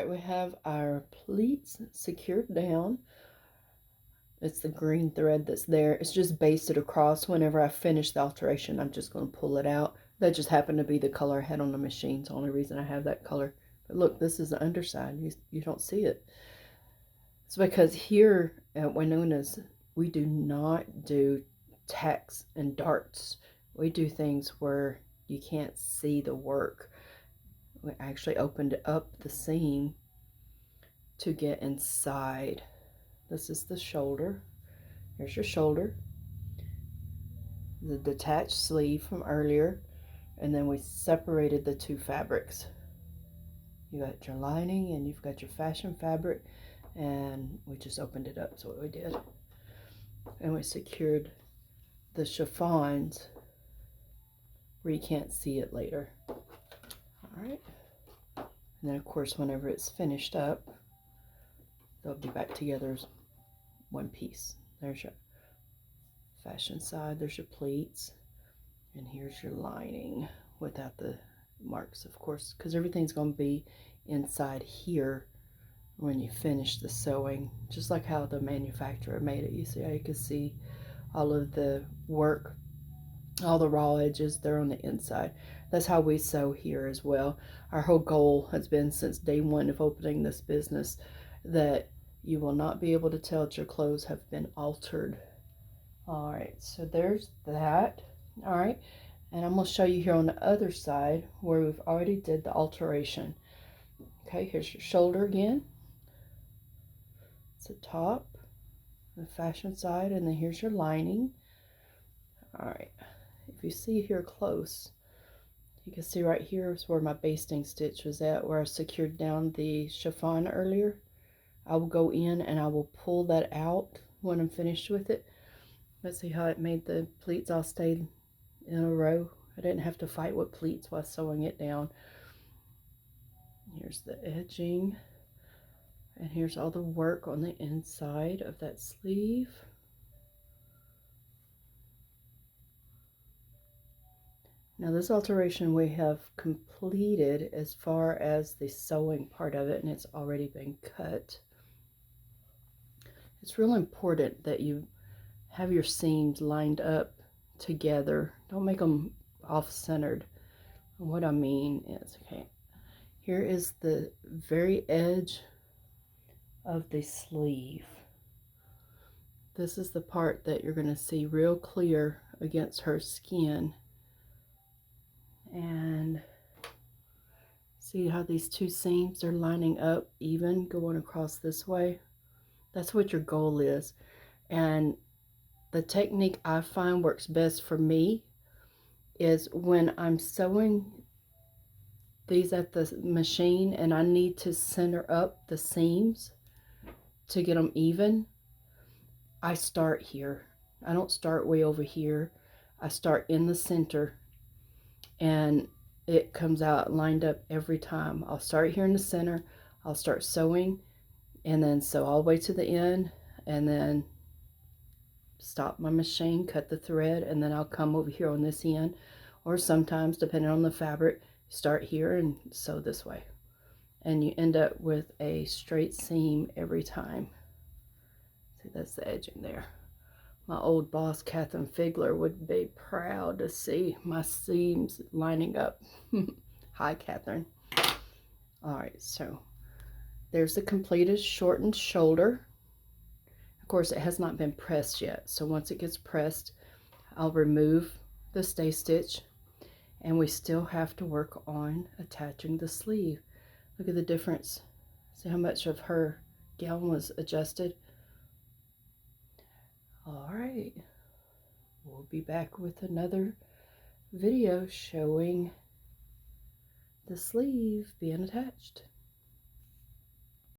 right, we have our pleats secured down. It's the green thread that's there. It's just basted across. Whenever I finish the alteration, I'm just going to pull it out. That just happened to be the color I had on the machine. It's the only reason I have that color. But look, this is the underside. You don't see it. It's because here at Winona's, we do not do tacks and darts. We do things where you can't see the work. We actually opened up the seam to get inside. This is the shoulder. Here's your shoulder. The detached sleeve from earlier. And then we separated the two fabrics. You got your lining and you've got your fashion fabric. And we just opened it up. That's what we did. And we secured the chiffons where you can't see it later. Alright. And then of course whenever it's finished up, they'll be back together as one piece. There's your fashion side, there's your pleats, and here's your lining without the marks, of course, because everything's going to be inside here when you finish the sewing, just like how the manufacturer made it. You see how you can see all of the work, all the raw edges, they're on the inside. That's how we sew here as well. Our whole goal has been since day one of opening this business that you will not be able to tell that your clothes have been altered. All right, so there's that. All right, and I'm going to show you here on the other side where we've already did the alteration. Okay, here's your shoulder again. It's the top, the fashion side, and then here's your lining. All right, if you see here close, you can see right here is where my basting stitch was at, where I secured down the chiffon earlier. I will go in and I will pull that out when I'm finished with it. Let's see how it made the pleats all stay in a row. I didn't have to fight with pleats while sewing it down. Here's the edging. And here's all the work on the inside of that sleeve. Now this alteration we have completed as far as the sewing part of it, and it's already been cut. It's real important that you have your seams lined up together. Don't make them off-centered. What I mean is, okay, here is the very edge of the sleeve. This is the part that you're going to see real clear against her skin. And see how these two seams are lining up even going across this way? That's what your goal is. And the technique I find works best for me is when I'm sewing these at the machine and I need to center up the seams to get them even, I start here. I don't start way over here. I start in the center and it comes out lined up every time. I'll start here in the center, I'll start sewing and then sew all the way to the end and then stop my machine, cut the thread, and then I'll come over here on this end, or sometimes depending on the fabric, start here and sew this way, and you end up with a straight seam every time. See, that's the edging there. My old boss Catherine Figler would be proud to see my seams lining up. Hi Catherine. All right, so there's the completed shortened shoulder. Of course, it has not been pressed yet, so once it gets pressed, I'll remove the stay stitch, and we still have to work on attaching the sleeve. Look at the difference. See how much of her gown was adjusted? All right, we'll be back with another video showing the sleeve being attached.